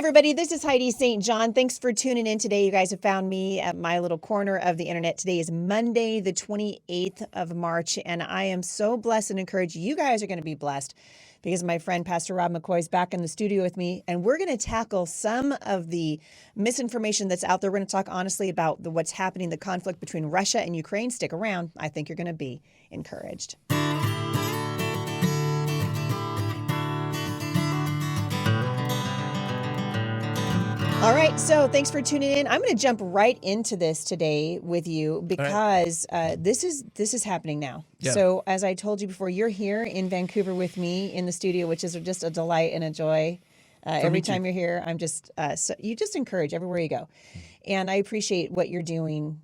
everybody. This is Heidi St. John. Thanks for tuning in today. You guys have found me at my little corner of the internet. Today is Monday, the 28th of March, and I am so blessed and encouraged. You guys are going to be blessed because my friend Pastor Rob McCoy is back in the studio with me, and we're going to tackle some of the misinformation that's out there. We're going to talk honestly about what's happening, the conflict between Russia and Ukraine. Stick around. I think you're going to be encouraged. All right, so thanks for tuning in. I'm going to jump right into this today with you because this is happening now. Yeah. So as I told you before, you're here in Vancouver with me in the studio, which is just a delight and a joy. Every time you're here, I'm just you just encourage everywhere you go, and I appreciate what you're doing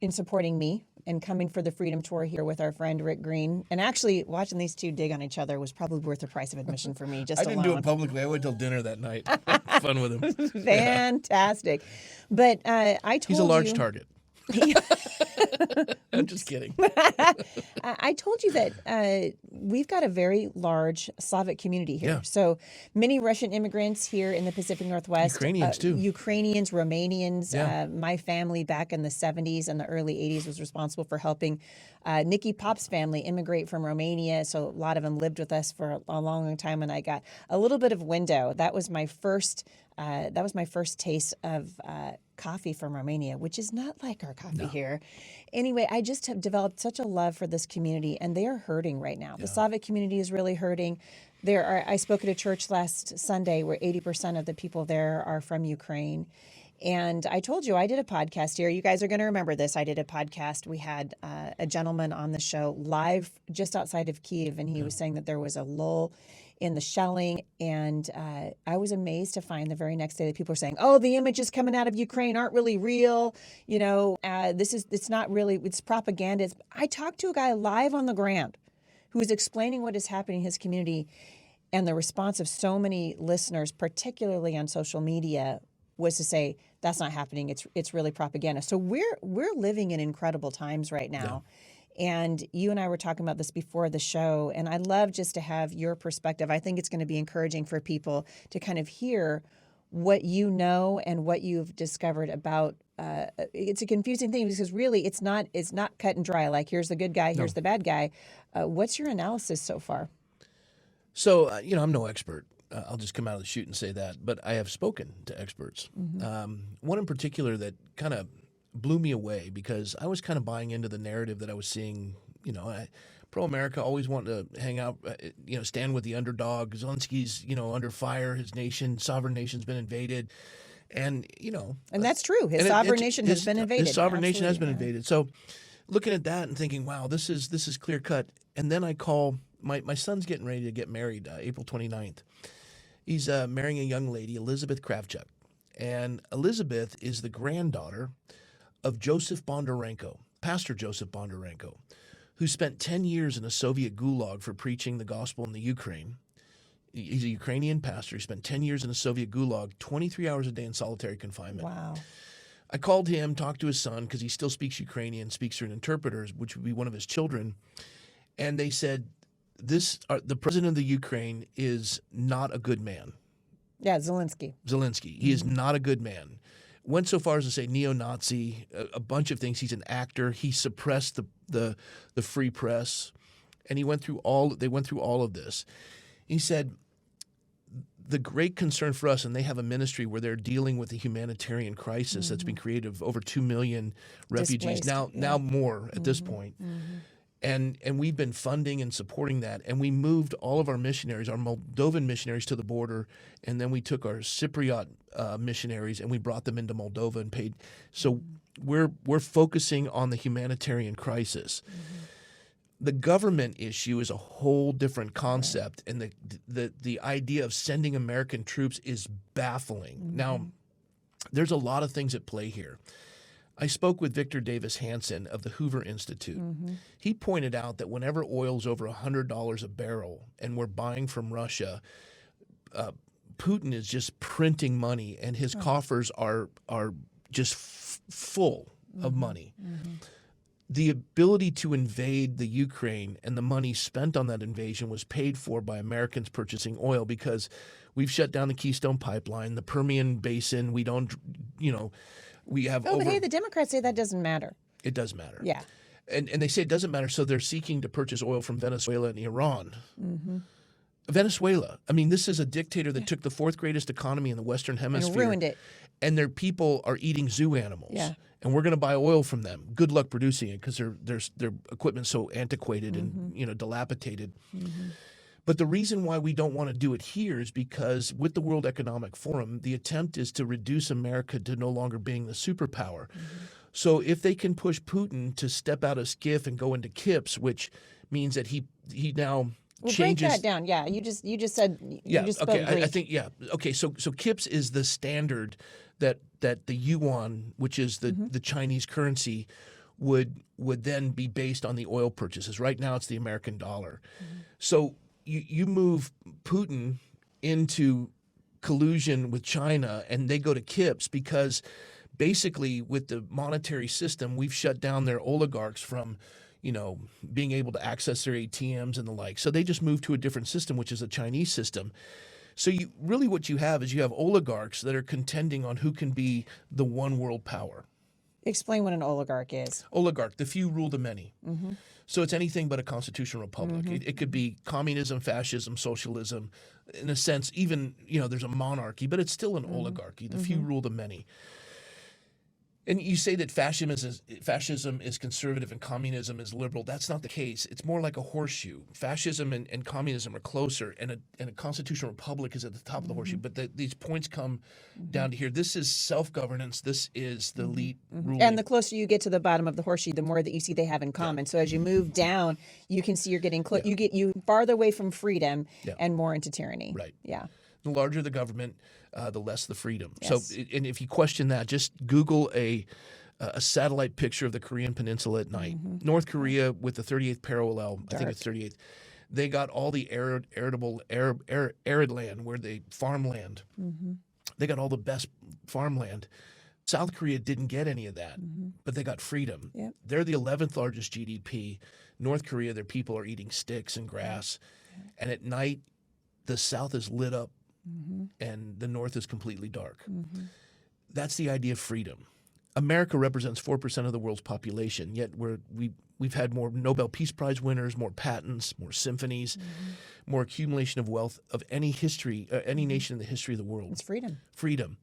in supporting me and coming for the Freedom Tour here with our friend Rick Green. And actually, watching these two dig on each other was probably worth the price of admission for me. Just I didn't do it publicly. I waited till dinner that night. Fun with him. Fantastic. But I told you... He's a large target. I'm just kidding. I told you that we've got a very large Slavic community here. Yeah. So many Russian immigrants here in the Pacific Northwest. Ukrainians too. Ukrainians, Romanians. Yeah. My family back in the 70s and the early 80s was responsible for helping Nikki Pop's family immigrate from Romania. So a lot of them lived with us for a long, long time, and I got a little bit of window. That was my first taste of coffee from Romania, which is not like our coffee here. Anyway, I just have developed such a love for this community, and they are hurting right now. Yeah. The Slavic community is really hurting. I spoke at a church last Sunday where 80% of the people there are from Ukraine. And I told you I did a podcast here. You guys are going to remember this. I did a podcast. We had a gentleman on the show live just outside of Kyiv, and he was saying that there was a lull in the shelling, and I was amazed to find the very next day that people were saying, "Oh, the images coming out of Ukraine aren't really real. You know, it's not really. It's propaganda." I talked to a guy live on the ground who was explaining what is happening in his community, and the response of so many listeners, particularly on social media, was to say that's not happening. It's really propaganda. So we're living in incredible times right now. Yeah. And you and I were talking about this before the show, and I'd love just to have your perspective. I think it's going to be encouraging for people to kind of hear what you know and what you've discovered about. It's a confusing thing because really it's not cut and dry. Like here's the good guy, here's the bad guy. What's your analysis so far? So I'm no expert. I'll just come out of the chute and say that, but I have spoken to experts. Mm-hmm. One in particular that kind of blew me away because I was kind of buying into the narrative that I was seeing. Pro-America, always wanting to hang out, stand with the underdog. Zelensky's, under fire. His sovereign nation's been invaded, and and that's true. His sovereign nation has been invaded. His sovereign nation has been invaded. So, looking at that and thinking, wow, this is clear cut. And then I call my son's getting ready to get married, April 29th. He's marrying a young lady, Elizabeth Kravchuk, and Elizabeth is the granddaughter of Joseph Bondarenko, Pastor Joseph Bondarenko, who spent 10 years in a Soviet gulag for preaching the gospel in the Ukraine. He's a Ukrainian pastor. He spent 10 years in a Soviet gulag, 23 hours a day in solitary confinement. Wow. I called him, talked to his son, because he still speaks Ukrainian, speaks through an interpreter, which would be one of his children. And they said, the president of the Ukraine is not a good man. Yeah, Zelensky. He is not a good man. Went so far as to say neo-Nazi, a bunch of things. He's an actor. He suppressed the free press, and they went through all of this. He said the great concern for us, and they have a ministry where they're dealing with the humanitarian crisis that's been created of over 2 million refugees now more at this point. And we've been funding and supporting that. And we moved all of our missionaries, our Moldovan missionaries, to the border. And then we took our Cypriot missionaries and we brought them into Moldova and paid. So we're focusing on the humanitarian crisis. The government issue is a whole different concept. And the idea of sending American troops is baffling. Now, there's a lot of things at play here. I spoke with Victor Davis Hanson of the Hoover Institute. He pointed out that whenever oil's over $100 a barrel and we're buying from Russia, Putin is just printing money and his coffers are just full of money. The ability to invade the Ukraine and the money spent on that invasion was paid for by Americans purchasing oil because We've shut down the Keystone Pipeline, the Permian Basin. We don't, we have Oh, but hey, the Democrats say that doesn't matter. It does matter. Yeah. And they say it doesn't matter, so they're seeking to purchase oil from Venezuela and Iran. Venezuela. I mean, this is a dictator that took the fourth greatest economy in the Western Hemisphere. And ruined it. And their people are eating zoo animals. Yeah. And we're going to buy oil from them. Good luck producing it because their equipment's so antiquated and dilapidated. But the reason why we don't want to do it here is because with the World Economic Forum, the attempt is to reduce America to no longer being the superpower. So if they can push Putin to step out of SCIF and go into KIPS, which means that he now changes. Break that down. Yeah, you just said you just spoke okay. Greek. I think okay. So KIPS is the standard that the yuan, which is the Chinese currency, would then be based on the oil purchases. Right now, it's the American dollar. So you move Putin into collusion with China, and they go to KIPS because basically with the monetary system, we've shut down their oligarchs from being able to access their ATMs and the like. So they just moved to a different system, which is a Chinese system. So what you have is oligarchs that are contending on who can be the one world power. Explain what an oligarch is. Oligarch, the few rule the many. So it's anything but a constitutional republic. It could be communism, fascism, socialism. In a sense, even, there's a monarchy, but it's still an oligarchy. The few rule the many. And you say that fascism is conservative and communism is liberal. That's not the case. It's more like a horseshoe. Fascism and communism are closer, and a constitutional republic is at the top of the horseshoe. But these points come down to here. This is self-governance. This is the elite ruling. And the closer you get to the bottom of the horseshoe, the more that you see they have in common. So as you move down, you can see you're getting you farther away from freedom and more into tyranny. Right. Yeah. The larger the government, the less the freedom. Yes. So, and if you question that, just Google a satellite picture of the Korean Peninsula at night. North Korea with the 38th parallel, I think it's 38th. They got all the arid land where they farmland. They got all the best farmland. South Korea didn't get any of that, but they got freedom. Yep. They're the 11th largest GDP. North Korea, their people are eating sticks and grass, and at night, the South is lit up. And the North is completely dark. That's the idea of freedom. America represents 4% of the world's population, yet we've had more Nobel Peace Prize winners, more patents, more symphonies, more accumulation of wealth of any history, any nation in the history of the world. It's freedom. Freedom.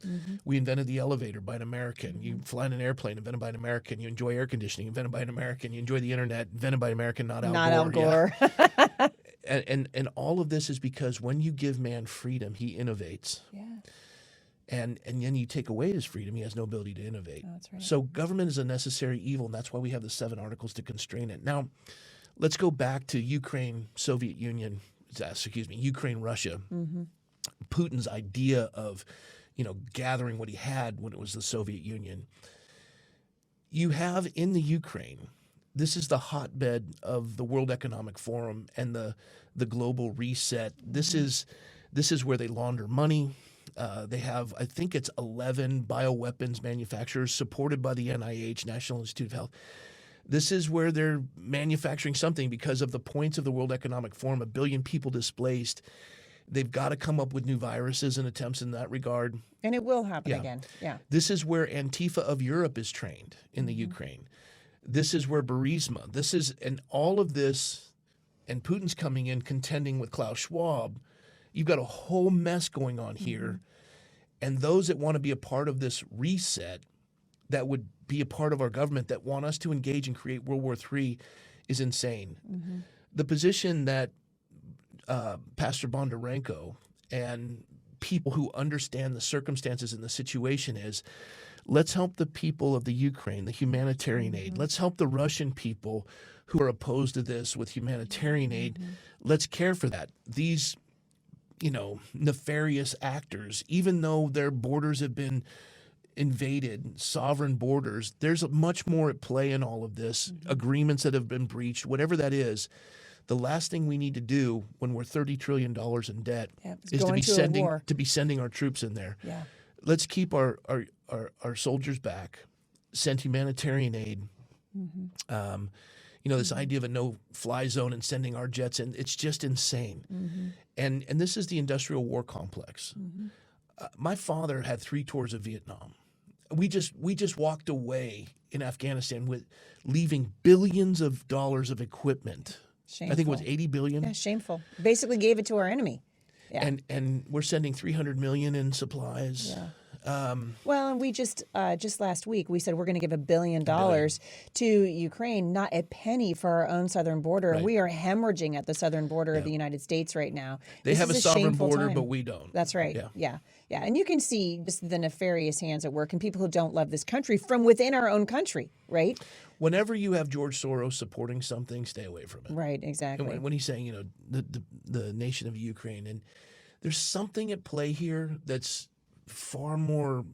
We invented the elevator by an American. You fly in an airplane, invented by an American. You enjoy air conditioning, invented by an American. You enjoy the internet, invented by an American, not Al Gore. Not Al Gore. Yeah. And all of this is because when you give man freedom, he innovates. Yeah. And then you take away his freedom, he has no ability to innovate. Oh, that's right. So government is a necessary evil, and that's why we have the 7 articles to constrain it. Now, let's go back to Ukraine, Soviet Union, Ukraine, Russia. Putin's idea of, gathering what he had when it was the Soviet Union. You have in the Ukraine, this is the hotbed of the World Economic Forum and the global reset. This is where they launder money. They have, I think it's 11 bioweapons manufacturers supported by the NIH, National Institute of Health. This is where they're manufacturing something because of the points of the World Economic Forum, 1 billion people displaced. They've got to come up with new viruses and attempts in that regard. And it will happen again. Yeah. This is where Antifa of Europe is trained in the Ukraine. This is where Burisma, and all of this, and Putin's coming in contending with Klaus Schwab. You've got a whole mess going on here. And those that want to be a part of this reset, that would be a part of our government, that want us to engage and create World War III is insane. The position that Pastor Bondarenko and people who understand the circumstances and the situation is, let's help the people of the Ukraine, the humanitarian aid. Let's help the Russian people who are opposed to this with humanitarian aid. Let's care for that. These nefarious actors, even though their borders have been invaded, sovereign borders, there's much more at play in all of this, agreements that have been breached, whatever that is. The last thing we need to do when we're $30 trillion in debt is to be sending our troops in there. Yeah. Let's keep our soldiers back, send humanitarian aid. This idea of a no-fly zone and sending our jets in, it's just insane. And this is the industrial war complex. My father had 3 tours of Vietnam. We just walked away in Afghanistan with leaving billions of dollars of equipment. Shameful. I think it was 80 billion. Yeah, shameful. Basically gave it to our enemy. Yeah. And we're sending 300 million in supplies. Yeah. Well, and we just last week we said we're going to give $1 billion to Ukraine, not a penny for our own southern border. Right. We are hemorrhaging at the southern border of the United States right now. They This have a is sovereign shameful border, time. but we don't. That's right. Yeah. Yeah. And you can see just the nefarious hands at work and people who don't love this country from within our own country, right? Whenever you have George Soros supporting something, stay away from it. Right, exactly. And when he's saying, the nation of Ukraine, and there's something at play here that's far more.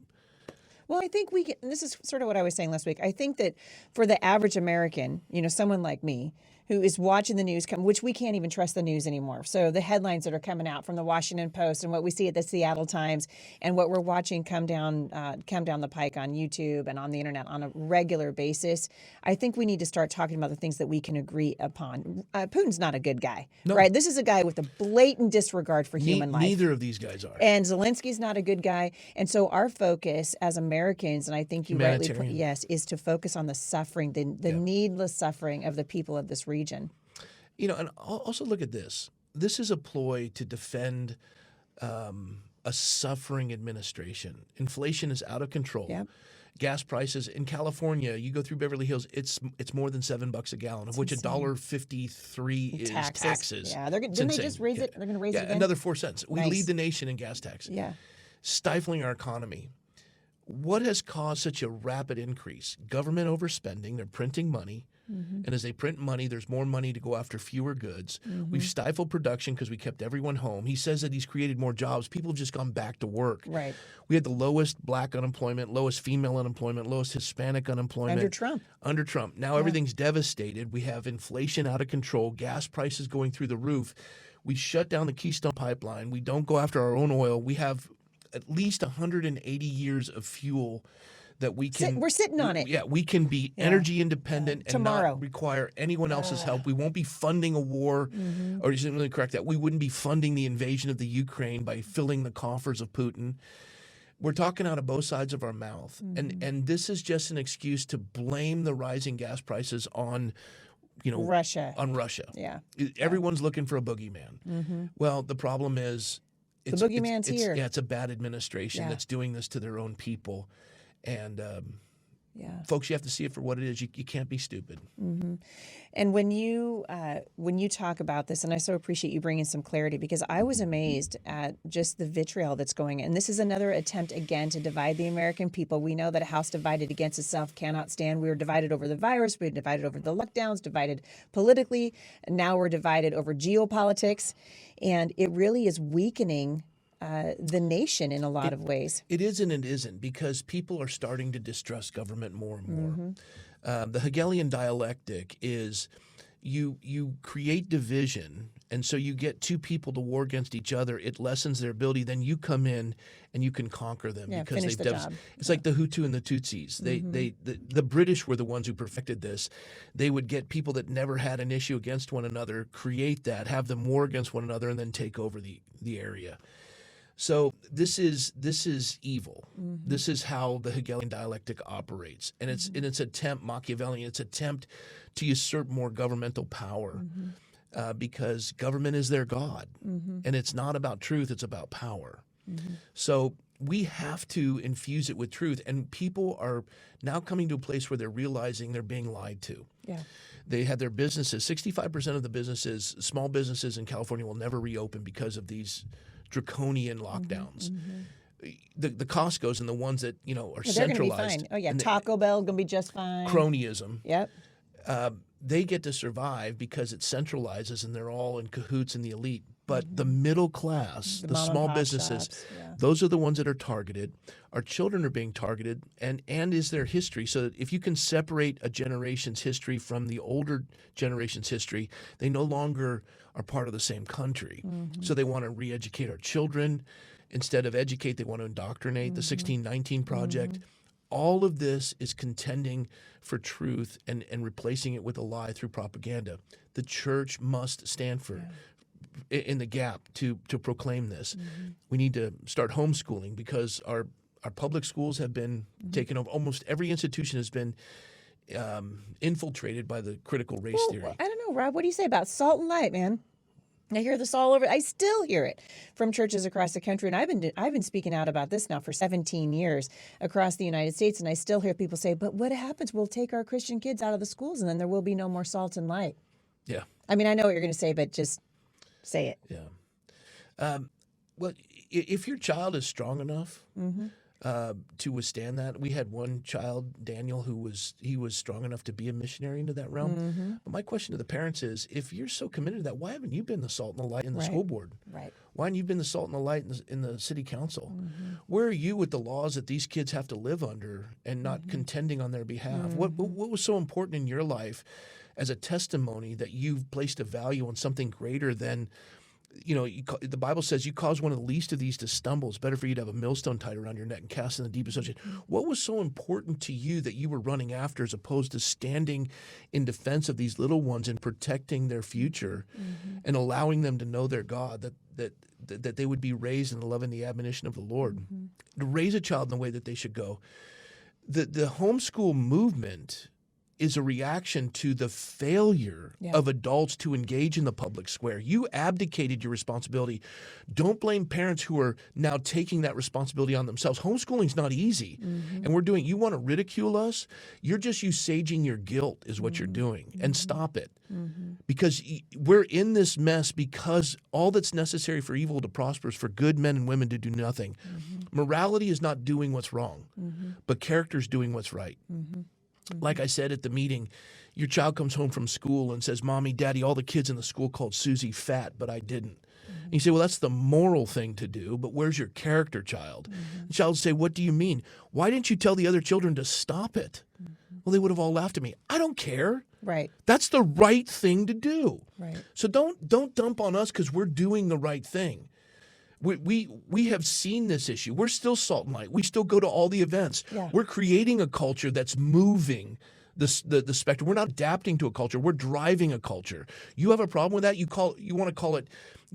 Well, I think and this is sort of what I was saying last week. I think that for the average American, someone like me who is watching the news, which we can't even trust the news anymore. So the headlines that are coming out from the Washington Post and what we see at the Seattle Times and what we're watching come down the pike on YouTube and on the internet on a regular basis, I think we need to start talking about the things that we can agree upon. Putin's not a good guy, right? This is a guy with a blatant disregard for human life. Neither of these guys are. And Zelensky's not a good guy. And so our focus as Americans, and I think you rightly put, is to focus on the suffering, the needless suffering of the people of this region. And also look at this. This is a ploy to defend a suffering administration. Inflation is out of control. Yep. Gas prices in California, you go through Beverly Hills, it's more than $7 a gallon, of which $1.53 is taxes. Yeah, didn't they just raise it? They're going to raise it again? Another 4 cents. We lead the nation in gas taxes. Yeah. Stifling our economy. What has caused such a rapid increase? Government overspending. They're printing money. And as they print money, there's more money to go after fewer goods. We've stifled production because we kept everyone home. He says that he's created more jobs. People have just gone back to work. Right. We had the lowest black unemployment, lowest female unemployment, lowest Hispanic unemployment. Under Trump. Now everything's devastated. We have inflation out of control, gas prices going through the roof. We shut down the Keystone Pipeline. We don't go after our own oil. We have at least 180 years of fuel that we can. We're sitting on it. Yeah, we can be energy independent and tomorrow. not require anyone else's help. We won't be funding a war, or you didn't really correct that. We wouldn't be funding the invasion of the Ukraine by filling the coffers of Putin. We're talking out of both sides of our mouth, and this is just an excuse to blame the rising gas prices on. Russia. On Russia. Yeah. Everyone's looking for a boogeyman. Well, the problem is. The boogeyman's here. Yeah, it's a bad administration that's doing this to their own people. And folks, you have to see it for what it is. You can't be stupid. And when you talk about this, and I so appreciate you bringing some clarity, because I was amazed at just the vitriol that's going in. And this is another attempt, again, to divide the American people. We know that a house divided against itself cannot stand. We were divided over the virus. We were divided over the lockdowns, divided politically. And now we're divided over geopolitics. And it really is weakening the nation in a lot of ways. It is and it isn't, because people are starting to distrust government more and more. The Hegelian dialectic is you create division, and so you get two people to war against each other. It lessens their ability. Then you come in and you can conquer them because they've done. It's like the Hutu and the Tutsis. The British were the ones who perfected this. They would get people that never had an issue against one another, create that, have them war against one another, and then take over the area. So this is evil. This is how the Hegelian dialectic operates, and it's Machiavellian. It's attempt to usurp more governmental power because government is their god, and it's not about truth. It's about power. So we have to infuse it with truth, and people are now coming to a place where they're realizing they're being lied to. Yeah. They had their businesses. 65% of the businesses, small businesses in California, will never reopen because of these draconian lockdowns. The Costco's and the ones that are centralized. They're going to be fine. Oh yeah, Taco Bell going to be just fine. Cronyism. Yep. They get to survive because it centralizes and they're all in cahoots in the elite. But the middle class, the small businesses, those are the ones that are targeted. Our children are being targeted, and is their history. So that if you can separate a generation's history from the older generation's history, they no longer are part of the same country. So they want to re-educate our children. Instead of educate, they want to indoctrinate. The 1619 Project. All of this is contending for truth and replacing it with a lie through propaganda. The church must stand for in the gap to proclaim this. We need to start homeschooling because our public schools have been taken over. Almost every institution has been infiltrated by the critical race theory. I don't know, Rob. What do you say about salt and light, man? I hear this all over. I still hear it from churches across the country, and I've been speaking out about this now for 17 years across the United States, and I still hear people say, "But what happens? We'll take our Christian kids out of the schools, and then there will be no more salt and light." Yeah. I mean, I know what you're going to say, but just say it. Yeah. Well, if your child is strong enough to withstand that, we had one child, Daniel, who was strong enough to be a missionary into that realm. But my question to the parents is, if you're so committed to that, why haven't you been the salt and the light in the school board? Right. Why haven't you been the salt and the light in the city council? Where are you with the laws that these kids have to live under and not contending on their behalf? What was so important in your life as a testimony that you've placed a value on something greater than, the Bible says you cause one of the least of these to stumble. It's better for you to have a millstone tied around your neck and cast in the deepest ocean. What was so important to you that you were running after as opposed to standing in defense of these little ones and protecting their future and allowing them to know their God, that they would be raised in the love and the admonition of the Lord, to raise a child in the way that they should go? The homeschool movement is a reaction to the failure of adults to engage in the public square. You abdicated your responsibility. Don't blame parents who are now taking that responsibility on themselves. Homeschooling's not easy. And you want to ridicule us? You're just usaging your guilt is what you're doing. And stop it. Because we're in this mess because all that's necessary for evil to prosper is for good men and women to do nothing. Morality is not doing what's wrong, but character is doing what's right. Like I said at the meeting, your child comes home from school and says, "Mommy, Daddy, all the kids in the school called Susie fat, but I didn't." And you say, "Well, that's the moral thing to do, but where's your character, child?" The child will say, "What do you mean? Why didn't you tell the other children to stop it?" Well, they would have all laughed at me. I don't care. Right. That's the right thing to do. Right. So don't dump on us because we're doing the right thing. We have seen this issue. We're still salt and light. We still go to all the events. Yeah. We're creating a culture that's moving the spectrum. We're not adapting to a culture. We're driving a culture. You have a problem with that? You want to call it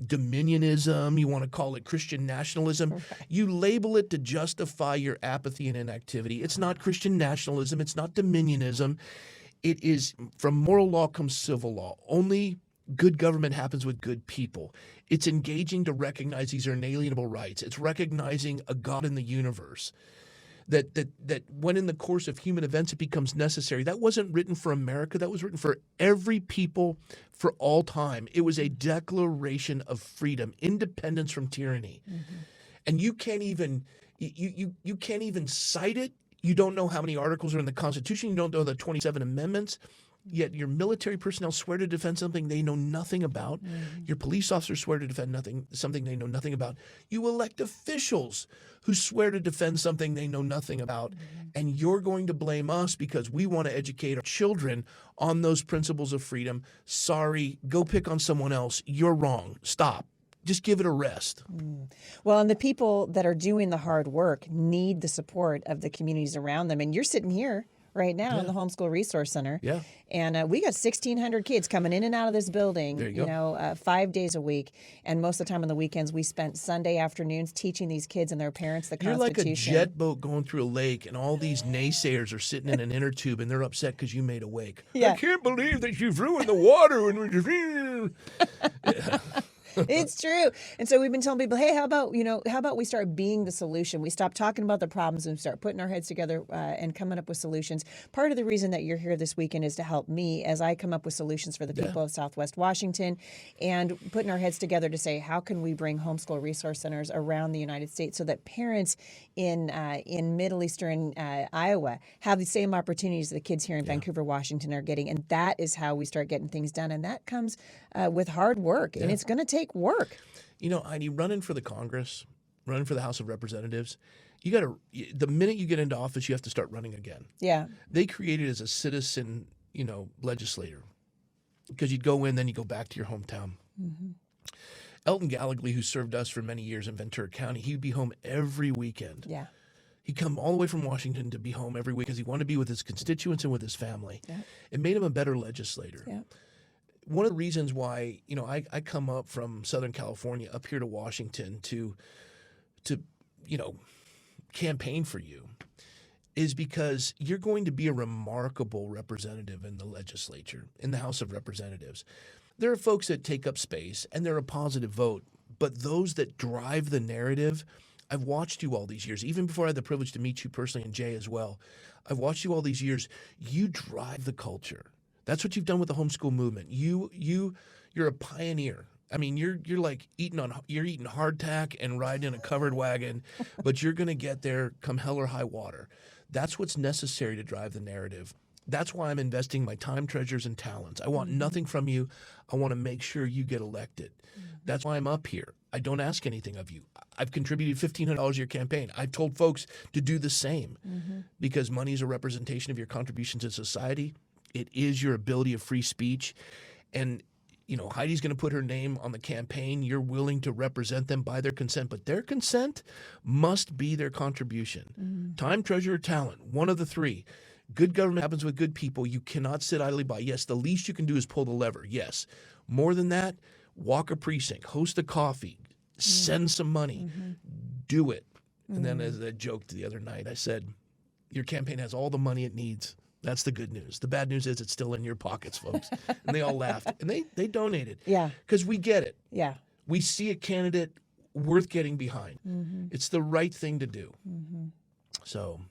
dominionism. You want to call it Christian nationalism. Right. You label it to justify your apathy and inactivity. It's not Christian nationalism. It's not dominionism. It is, from moral law comes civil law. Only good government happens with good people. It's engaging to recognize these are inalienable rights. It's recognizing a God in the universe. That when in the course of human events it becomes necessary. That wasn't written for America. That was written for every people for all time. It was a declaration of freedom, independence from tyranny. And you can't even you can't even cite it. You don't know how many articles are in the Constitution. You don't know the 27 amendments. Yet your military personnel swear to defend something they know nothing about. Your police officers swear to defend something they know nothing about. You elect officials who swear to defend something they know nothing about. And you're going to blame us because we want to educate our children on those principles of freedom. Sorry, go pick on someone else. You're wrong. Stop. Just give it a rest. Well, and the people that are doing the hard work need the support of the communities around them. And you're sitting here right now in the Homeschool Resource Center. Yeah. And we got 1,600 kids coming in and out of this building, There you go. 5 days a week. And most of the time on the weekends, we spent Sunday afternoons teaching these kids and their parents the You're like Constitution. a jet boat going through a lake, and all these naysayers are sitting in an inner tube, and they're upset because you made a wake. Yeah. I can't believe that you've ruined the water. And It's true. And so we've been telling people, hey, how about we start being the solution? We stop talking about the problems and start putting our heads together and coming up with solutions. Part of the reason that you're here this weekend is to help me as I come up with solutions for the people of Southwest Washington and putting our heads together to say, how can we bring homeschool resource centers around the United States so that parents in Middle Eastern Iowa have the same opportunities the kids here in Vancouver, Washington are getting. And that is how we start getting things done. And that comes with hard work. And it's going to take work. Heidi, running for the Congress, running for the House of Representatives, the minute you get into office, you have to start running again. Yeah. They created it as a citizen, legislator, because you'd go in, then you go back to your hometown. Elton Gallagher, who served us for many years in Ventura County, he'd be home every weekend. Yeah. He'd come all the way from Washington to be home every week because he wanted to be with his constituents and with his family. Yeah. It made him a better legislator. Yeah. one of the reasons why, I come up from Southern California up here to Washington to campaign for you is because you're going to be a remarkable representative in the legislature, in the House of Representatives. There are folks that take up space and they're a positive vote, but those that drive the narrative, I've watched you all these years, even before I had the privilege to meet you personally and Jay as well. I've watched you all these years. You drive the culture. That's what you've done with the homeschool movement. You're a pioneer. I mean, you're like eating hardtack and riding in a covered wagon, but you're going to get there come hell or high water. That's what's necessary to drive the narrative. That's why I'm investing my time, treasures, and talents. I want nothing from you. I want to make sure you get elected. That's why I'm up here. I don't ask anything of you. I've contributed $1,500 to your campaign. I've told folks to do the same because money is a representation of your contribution to society. It is your ability of free speech. And Heidi's going to put her name on the campaign. You're willing to represent them by their consent, but their consent must be their contribution. Time, treasure, or talent, one of the three. Good government happens with good people. You cannot sit idly by. Yes, the least you can do is pull the lever. Yes. More than that, walk a precinct, host a coffee, send some money, do it. And then as I joked the other night, I said, your campaign has all the money it needs. That's the good news. The bad news is it's still in your pockets, folks. And they all laughed. And they donated. Yeah. Because we get it. Yeah. We see a candidate worth getting behind. It's the right thing to do. So...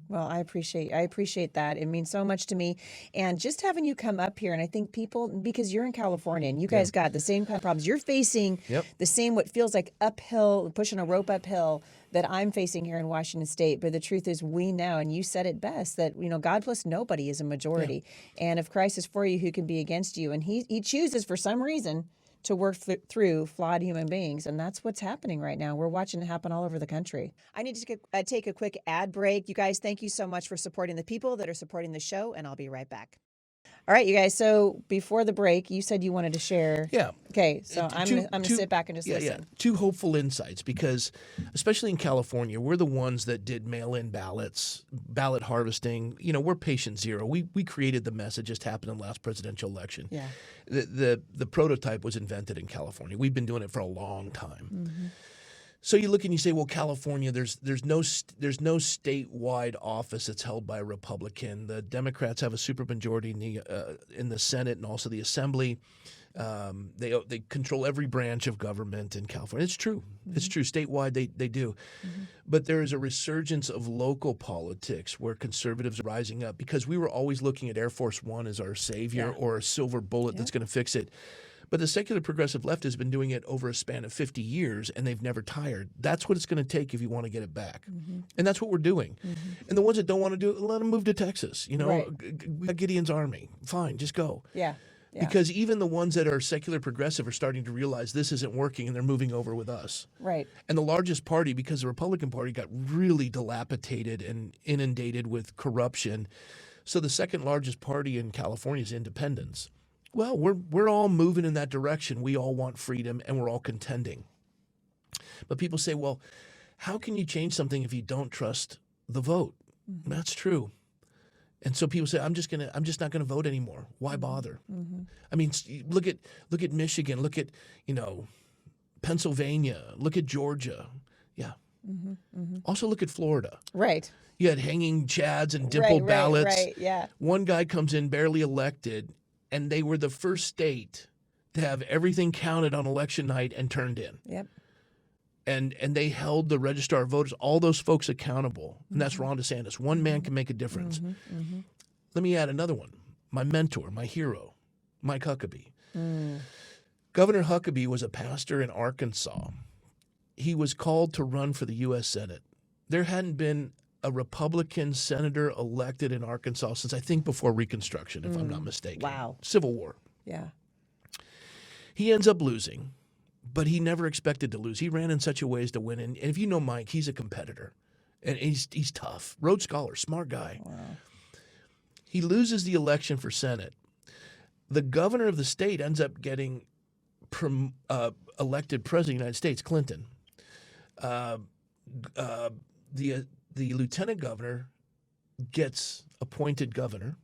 Well, I appreciate that. It means so much to me. And just having you come up here, and I think people, because you're in California and you guys got the same kind of problems. You're facing the same, what feels like uphill, pushing a rope uphill that I'm facing here in Washington State. But the truth is we know, and you said it best, that, God plus nobody is a majority. And if Christ is for you, who can be against you? And he chooses for some reason to work through flawed human beings. And that's what's happening right now. We're watching it happen all over the country. I need to take a quick ad break. You guys, thank you so much for supporting the people that are supporting the show, and I'll be right back. All right, you guys. So before the break, you said you wanted to share. Yeah. Okay. So I'm gonna sit back and just listen. Yeah. Two hopeful insights, because especially in California, we're the ones that did mail-in ballots, ballot harvesting. We're patient zero. We created the mess. It just happened in the last presidential election. Yeah. The prototype was invented in California. We've been doing it for a long time. So you look and you say, well, California, there's no statewide office that's held by a Republican. The Democrats have a supermajority in the Senate and also the Assembly. They control every branch of government in California. It's true. It's true. Statewide, they do. But there is a resurgence of local politics where conservatives are rising up, because we were always looking at Air Force One as our savior or a silver bullet that's going to fix it. But the secular progressive left has been doing it over a span of 50 years, and they've never tired. That's what it's going to take if you want to get it back. And that's what we're doing. And the ones that don't want to do it, let them move to Texas. We got Gideon's army. Fine, just go. Yeah. Because even the ones that are secular progressive are starting to realize this isn't working, and they're moving over with us. Right. And the largest party, because the Republican Party got really dilapidated and inundated with corruption, so the second largest party in California is independents. Well, we're all moving in that direction. We all want freedom, and we're all contending. But people say, well, how can you change something if you don't trust the vote? That's true. And so people say, I'm just not going to vote anymore. Why bother? I mean, look at Michigan, look at, Pennsylvania, look at Georgia. Yeah. Also look at Florida. Right. You had hanging chads and dimple ballots. Right. Yeah. One guy comes in barely elected, and they were the first state to have everything counted on election night and turned in. Yep. And they held the registrar of voters, all those folks accountable. And that's Ron DeSantis. One man can make a difference. Let me add another one. My mentor, my hero, Mike Huckabee. Governor Huckabee was a pastor in Arkansas. He was called to run for the U.S. Senate. There hadn't been a Republican senator elected in Arkansas since, I think, before Reconstruction, if I'm not mistaken. Wow. Civil War. Yeah. He ends up losing, but he never expected to lose. He ran in such a way as to win. And if you know Mike, he's a competitor. And he's tough. Rhodes Scholar, smart guy. Wow. He loses the election for Senate. The governor of the state ends up getting elected president of the United States, Clinton. The lieutenant governor gets appointed governor,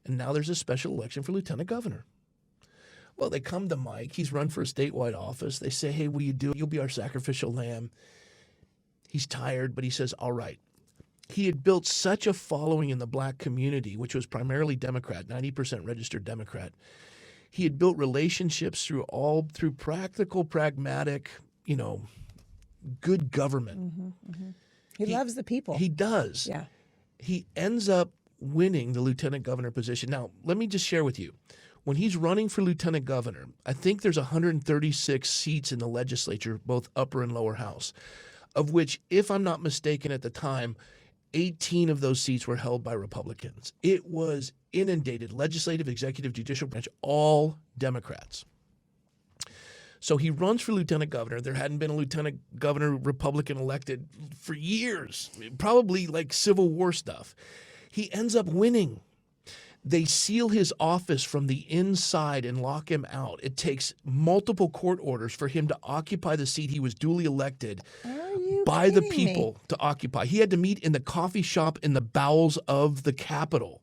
and now there's a special election for lieutenant governor. Well, they come to Mike. He's run for a statewide office. They say, hey, will you do it? You'll be our sacrificial lamb. He's tired, but he says, all right. He had built such a following in the black community, which was primarily Democrat, 90% registered Democrat. He had built relationships through practical, pragmatic, good government. He loves the people. He does. Yeah. He ends up winning the lieutenant governor position. Now, let me just share with you. When he's running for lieutenant governor, I think there's 136 seats in the legislature, both upper and lower house, of which, if I'm not mistaken at the time, 18 of those seats were held by Republicans. It was inundated, legislative, executive, judicial branch, all Democrats. So he runs for lieutenant governor. There hadn't been a lieutenant governor Republican elected for years, probably like Civil War stuff. He ends up winning. They seal his office from the inside and lock him out. It takes multiple court orders for him to occupy the seat he was duly elected by the people to occupy. He had to meet in the coffee shop in the bowels of the Capitol.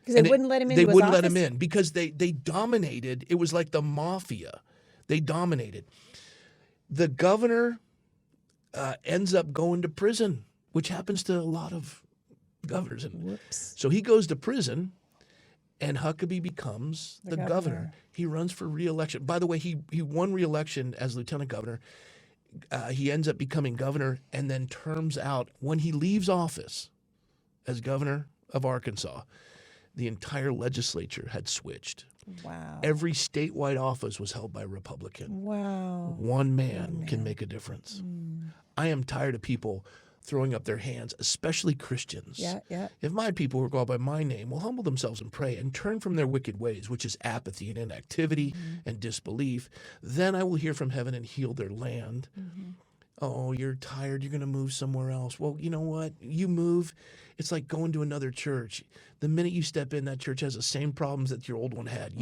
Because they wouldn't let him in. They wouldn't let him in because they dominated. It was like the mafia. They dominated. The governor ends up going to prison, which happens to a lot of governors. Whoops. So he goes to prison, and Huckabee becomes the governor. He runs for re-election. By the way, he won re-election as lieutenant governor. He ends up becoming governor and then terms out. When he leaves office as governor of Arkansas, the entire legislature had switched. Wow. Every statewide office was held by a Republican. Wow. One man can make a difference. I am tired of people throwing up their hands, especially Christians. Yeah. If my people who go out by my name will humble themselves and pray and turn from their wicked ways, which is apathy and inactivity and disbelief, then I will hear from heaven and heal their land. Oh, you're tired. You're going to move somewhere else. Well, you know what? You move. It's like going to another church. The minute you step in, that church has the same problems that your old one had.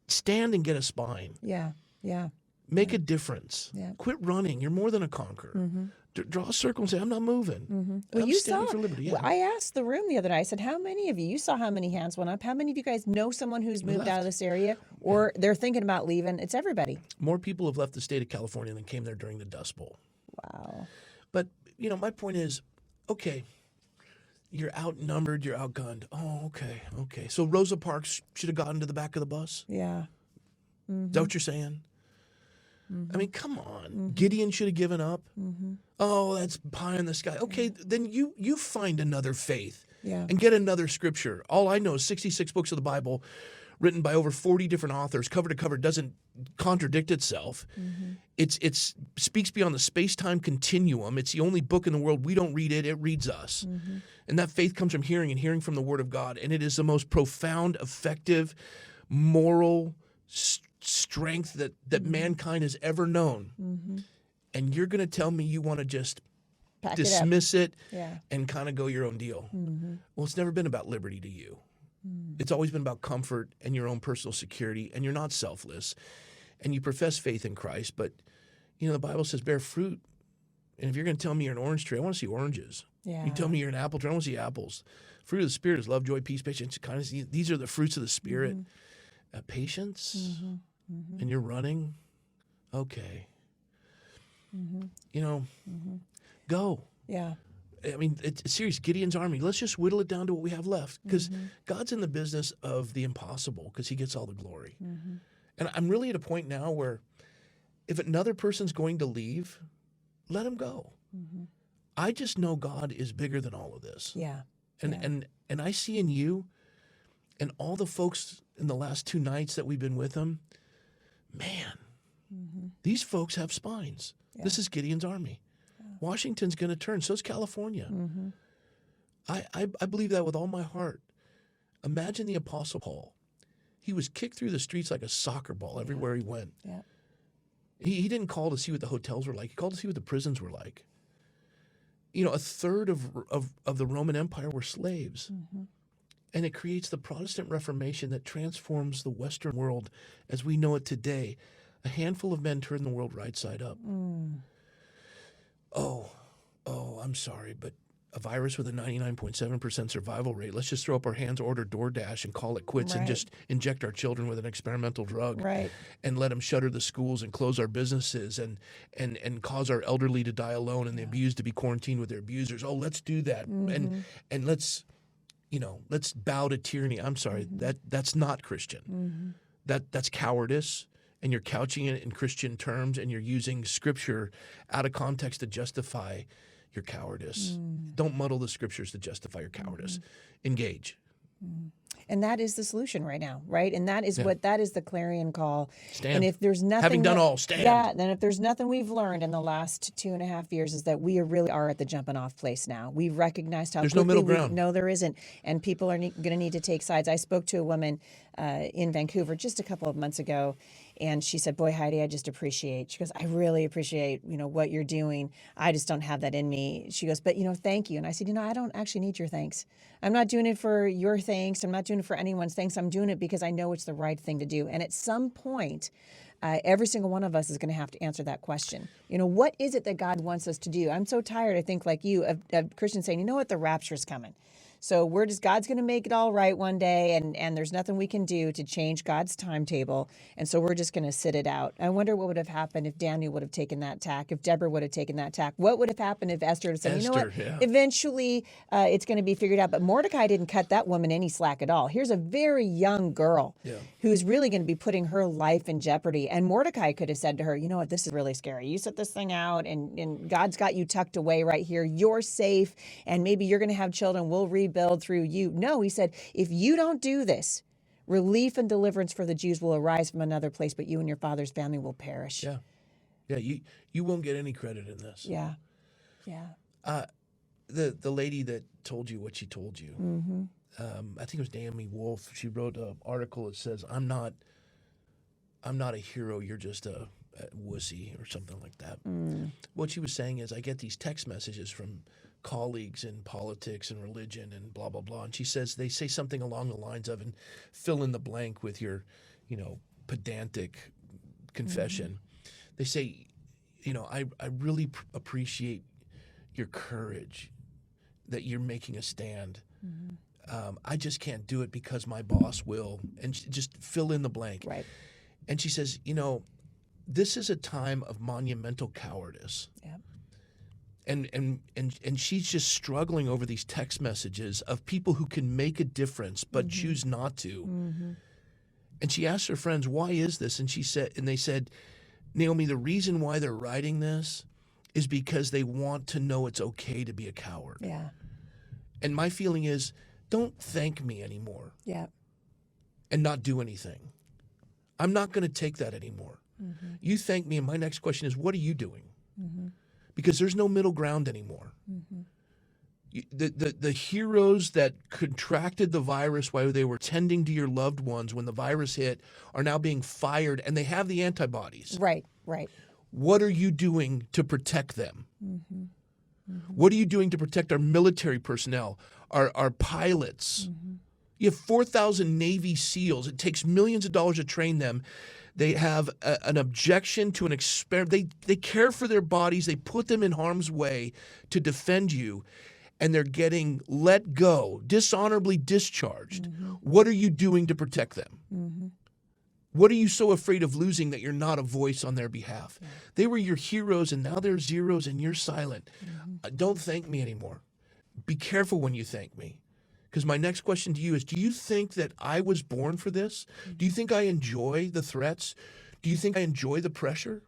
Stand and get a spine. Yeah. Make a difference. Yeah. Quit running. You're more than a conqueror. Draw a circle and say, I'm not moving. Well, I'm you standing saw. for liberty. Yeah. Well, I asked the room the other night. I said, "How many of you? You saw how many hands went up? How many of you guys know someone who's moved out of this area, or they're thinking about leaving?" It's everybody. More people have left the state of California than came there during the Dust Bowl. Wow. But, my point is, okay, you're outnumbered, you're outgunned. Oh, okay. So Rosa Parks should have gotten to the back of the bus? Yeah. Is that what you're saying? I mean, come on. Gideon should have given up. Oh, that's pie in the sky. Okay, then you find another faith and get another scripture. All I know is 66 books of the Bible written by over 40 different authors, cover to cover, doesn't contradict itself. It speaks beyond the space-time continuum. It's the only book in the world. We don't read it. It reads us. And that faith comes from hearing and hearing from the Word of God. And it is the most profound, effective, moral strength that mankind has ever known. And you're going to tell me you want to just dismiss it and kind of go your own deal. Well, it's never been about liberty to you. It's always been about comfort and your own personal security, and you're not selfless. And you profess faith in Christ, but, the Bible says bear fruit. And if you're going to tell me you're an orange tree, I want to see oranges. You tell me you're an apple tree, I want to see apples. Fruit of the Spirit is love, joy, peace, patience, kindness. These are the fruits of the Spirit. Patience, and you're running. Okay. Go. Yeah. I mean, it's serious. Gideon's army. Let's just whittle it down to what we have left, because God's in the business of the impossible, because he gets all the glory. And I'm really at a point now where if another person's going to leave, let him go. I just know God is bigger than all of this. Yeah. And I see in you and all the folks in the last 2 nights that we've been with him, man, these folks have spines. This is Gideon's army. Washington's going to turn. So is California. I believe that with all my heart. Imagine the Apostle Paul. He was kicked through the streets like a soccer ball everywhere he went. He didn't call to see what the hotels were like. He called to see what the prisons were like. A third of the Roman Empire were slaves. And it creates the Protestant Reformation that transforms the Western world as we know it today. A handful of men turned the world right side up. Oh, I'm sorry, but a virus with a 99.7% survival rate. Let's just throw up our hands, order DoorDash, and call it quits, and Right. just inject our children with an experimental drug, Right. and let them shutter the schools and close our businesses, and cause our elderly to die alone, and the abused to be quarantined with their abusers. Oh, let's do that, and let's bow to tyranny. I'm sorry, that's not Christian. That's cowardice. And you're couching it in Christian terms, and you're using Scripture out of context to justify your cowardice. Don't muddle the Scriptures to justify your cowardice. Engage. And that is the solution right now, right? And that is that is the clarion call. Stand. And if there's nothing, having done all, stand. Yeah. Then if there's nothing we've learned in the last 2.5 years, is that we really are at the jumping off place now. We've recognized how There's no middle ground. No, there isn't. And people are going to need to take sides. I spoke to a woman in Vancouver just a couple of months ago, and she said, "Boy, Heidi, I just appreciate." She goes, "I really appreciate what you're doing. I just don't have that in me." She goes, "But thank you." And I said, "I don't actually need your thanks. I'm not doing it for your thanks. I'm not doing it for anyone's thanks. I'm doing it because I know it's the right thing to do." And at some point, every single one of us is going to have to answer that question. What is it that God wants us to do? I'm so tired, I think, like you, of Christians saying, "You know what, the rapture's coming. So God's going to make it all right one day, and there's nothing we can do to change God's timetable. And so we're just going to sit it out." I wonder what would have happened if Daniel would have taken that tack, if Deborah would have taken that tack. What would have happened if Esther had said, "You know what, eventually it's going to be figured out." But Mordecai didn't cut that woman any slack at all. Here's a very young girl who's really going to be putting her life in jeopardy. And Mordecai could have said to her, "You know what, this is really scary. You set this thing out, and God's got you tucked away right here. You're safe, and maybe you're going to have children. We'll rebuild through you." No, he said, "If you don't do this, relief and deliverance for the Jews will arise from another place, but you and your father's family will perish." Yeah, you won't get any credit in this. Yeah. The lady that told you what she told you, I think it was Naomi Wolf. She wrote an article that says, I'm not a hero, you're just a wussy," or something like that. What she was saying is, I get these text messages from colleagues in politics and religion and blah, blah, blah. And she says, they say something along the lines of, and fill in the blank with your, pedantic confession. They say, I really appreciate your courage that you're making a stand. I just can't do it because my boss will. And just fill in the blank. Right. And she says, this is a time of monumental cowardice. Yeah. And she's just struggling over these text messages of people who can make a difference but choose not to. And she asked her friends, "Why is this?" And they said, "Naomi, the reason why they're writing this is because they want to know it's okay to be a coward." Yeah. And my feeling is, don't thank me anymore. Yeah. And not do anything. I'm not going to take that anymore. You thank me, and my next question is, what are you doing? Because there's no middle ground anymore. The heroes that contracted the virus while they were tending to your loved ones when the virus hit are now being fired, and they have the antibodies. Right. What are you doing to protect them? What are you doing to protect our military personnel, our pilots? You have 4,000 Navy SEALs. It takes millions of dollars to train them. They have an objection to an experiment. They care for their bodies. They put them in harm's way to defend you, and they're getting let go, dishonorably discharged. What are you doing to protect them? What are you so afraid of losing that you're not a voice on their behalf? They were your heroes, and now they're zeros, and you're silent. Don't thank me anymore. Be careful when you thank me. Because my next question to you is, do you think that I was born for this? Do you think I enjoy the threats? Do you think I enjoy the pressure?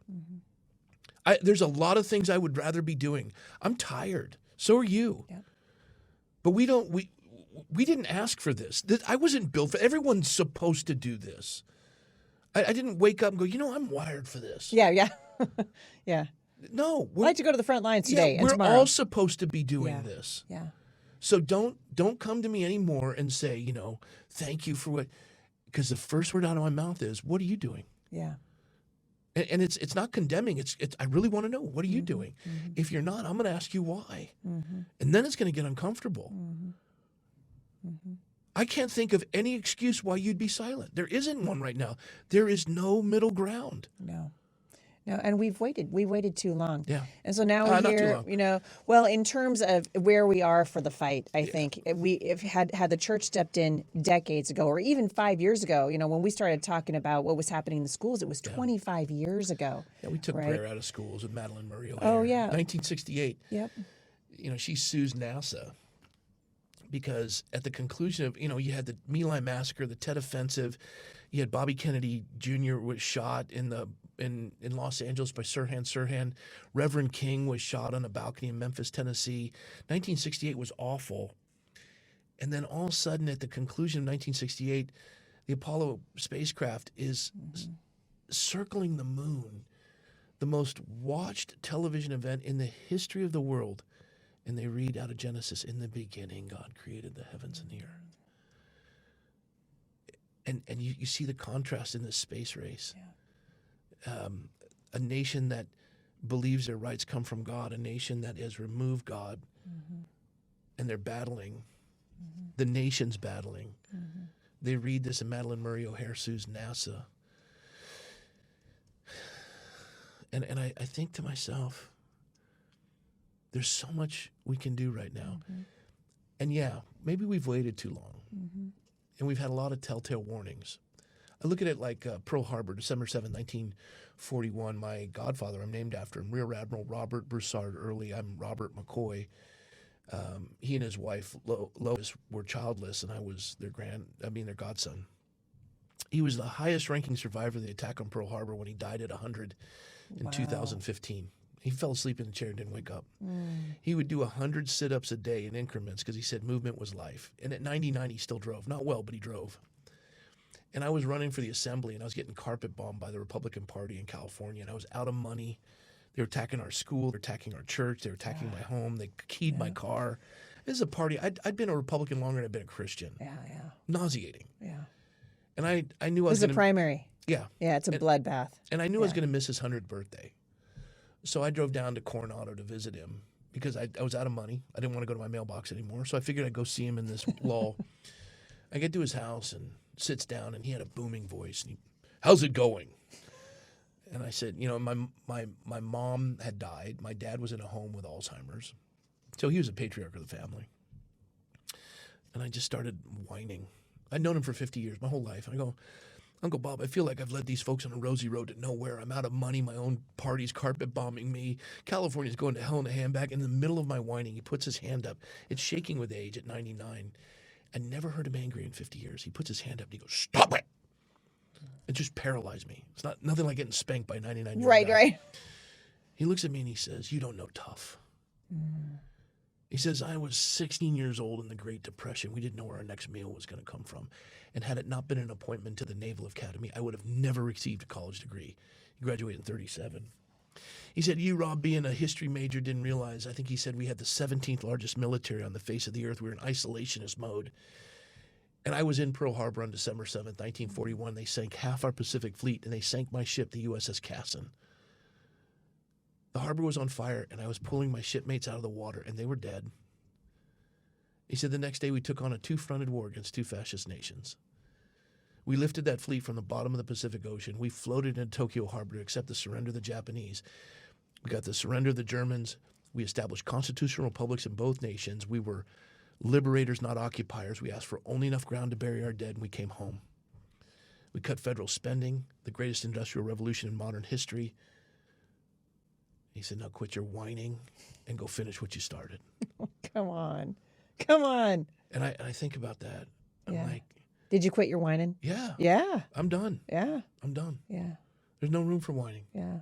There's a lot of things I would rather be doing. I'm tired. So are you. But we didn't ask for this. I wasn't built for. Everyone's supposed to do this. I didn't wake up and go, I'm wired for this. Yeah. No. I'd like to go to the front lines today and we're tomorrow. all supposed to be doing this. Yeah. So don't come to me anymore and say, thank you for what, because the first word out of my mouth is, what are you doing? Yeah. And it's not condemning. It's I really want to know, what are you doing? If you're not, I'm going to ask you why. And then it's going to get uncomfortable. I can't think of any excuse why you'd be silent. There isn't one right now. There is no middle ground. No. No, and we've waited. We waited too long. Yeah. And so now Not we're too here, long. well, in terms of where we are for the fight, I think if had the church stepped in decades ago or even 5 years ago, when we started talking about what was happening in the schools, it was 25 years ago. Yeah, we took right? prayer out of schools with Madeline Murray O'Hare. Oh, yeah. 1968. Yep. She sues NASA because at the conclusion of, you had the My Lai massacre, the Tet Offensive, you had Bobby Kennedy Jr. was shot in Los Angeles by Sirhan Sirhan. Reverend King was shot on a balcony in Memphis, Tennessee. 1968 was awful. And then all of a sudden, at the conclusion of 1968, the Apollo spacecraft is circling the moon, the most watched television event in the history of the world. And they read out of Genesis, in the beginning, God created the heavens and the earth. And you see the contrast in this space race. Yeah. A nation that believes their rights come from God, a nation that has removed God, and they're battling. The nation's battling. They read this, and Madeline Murray O'Hare sues NASA. And I think to myself, there's so much we can do right now. And yeah, maybe we've waited too long. And we've had a lot of telltale warnings. I look at it like Pearl Harbor, December 7, 1941. My godfather, I'm named after him, Rear Admiral Robert Broussard Early. I'm Robert McCoy. He and his wife, Lois, were childless, and I was their godson. He was the highest-ranking survivor of the attack on Pearl Harbor when he died at 100 in 2015. He fell asleep in the chair and didn't wake up. He would do 100 sit-ups a day in increments because he said movement was life. And at 99, he still drove. Not well, but he drove. And I was running for the assembly, and I was getting carpet bombed by the Republican Party in California, and I was out of money. They were attacking our school. They were attacking our church. They were attacking my home. They keyed my car. This is a party. I'd been a Republican longer than I'd been a Christian. Yeah. Nauseating. Yeah. And I knew I was This is going a primary. Yeah. Yeah, it's a bloodbath. And I knew I was going to miss his 100th birthday. So I drove down to Coronado to visit him because I was out of money. I didn't want to go to my mailbox anymore. So I figured I'd go see him in this lull. I get to his house and sits down, and he had a booming voice. And how's it going? And I said, my mom had died. My dad was in a home with Alzheimer's. So he was a patriarch of the family. And I just started whining. I'd known him for 50 years, my whole life. And I go, Uncle Bob, I feel like I've led these folks on a rosy road to nowhere. I'm out of money. My own party's carpet bombing me. California's going to hell in a handbag. In the middle of my whining, he puts his hand up. It's shaking with age at 99. I never heard him angry in 50 years. He puts his hand up and he goes, stop it. It just paralyzed me. It's nothing like getting spanked by a 99-year-old guy. Right. He looks at me and he says, you don't know tough. He says, I was 16 years old in the Great Depression. We didn't know where our next meal was going to come from. And had it not been an appointment to the Naval Academy, I would have never received a college degree. He graduated in 37. He said, you, Rob, being a history major, didn't realize, I think he said we had the 17th largest military on the face of the earth. We were in isolationist mode. And I was in Pearl Harbor on December 7th, 1941. They sank half our Pacific Fleet, and they sank my ship, the USS Cassin. The harbor was on fire, and I was pulling my shipmates out of the water, and they were dead. He said the next day we took on a two-fronted war against two fascist nations. We lifted that fleet from the bottom of the Pacific Ocean. We floated into Tokyo Harbor to accept the surrender of the Japanese. We got the surrender of the Germans. We established constitutional republics in both nations. We were liberators, not occupiers. We asked for only enough ground to bury our dead, and we came home. We cut federal spending, the greatest industrial revolution in modern history. He said, now quit your whining and go finish what you started. Come on. And I think about that. I'm like, did you quit your whining? yeah. Yeah. I'm done. Yeah. I'm done. Yeah. There's no room for whining. Yeah.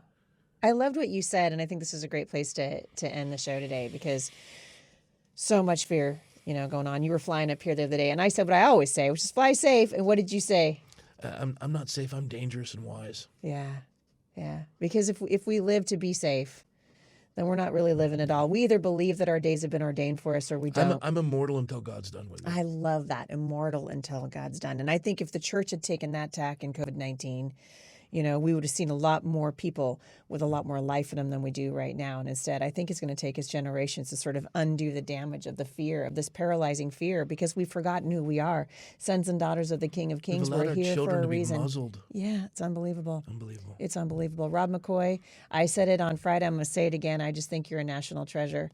I loved what you said, and I think this is a great place to end the show today because so much fear, going on. You were flying up here the other day, and I said what I always say, which is fly safe. And what did you say? I'm not safe. I'm dangerous and wise. Yeah. Because if we live to be safe, then we're not really living at all. We either believe that our days have been ordained for us or we don't. I'm immortal until God's done with me. I love that. Immortal until God's done. And I think if the church had taken that tack in COVID-19, we would have seen a lot more people with a lot more life in them than we do right now. And instead, I think it's going to take us generations to sort of undo the damage of the fear, of this paralyzing fear, because we've forgotten who we are. Sons and daughters of the King of Kings. We've allowed We're our here children for a to be reason. muzzled. Yeah, it's unbelievable. Unbelievable. It's unbelievable. Rob McCoy, I said it on Friday. I'm going to say it again. I just think you're a national treasure.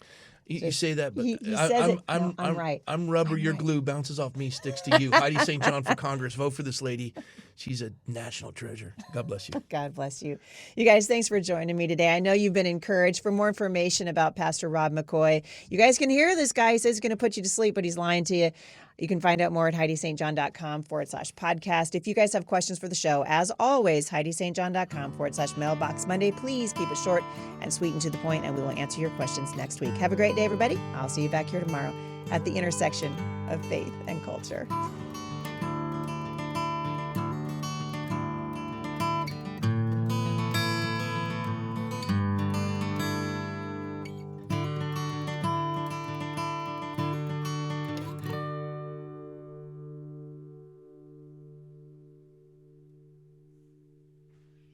You say that, but He says it. I'm right. I'm rubber. I'm Your right. glue bounces off me, sticks to you. Heidi St. John for Congress. Vote for this lady. She's a national treasure. God bless you. God bless you. You guys, thanks for joining me today. I know you've been encouraged. For more information about Pastor Rob McCoy, you guys can hear this guy. He says he's going to put you to sleep, but he's lying to you. You can find out more at HeidiSt.John.com/podcast. If you guys have questions for the show, as always, HeidiSt.John.com/mailbox Monday. Please keep it short and sweet and to the point, and we will answer your questions next week. Have a great day, everybody. I'll see you back here tomorrow at the intersection of faith and culture.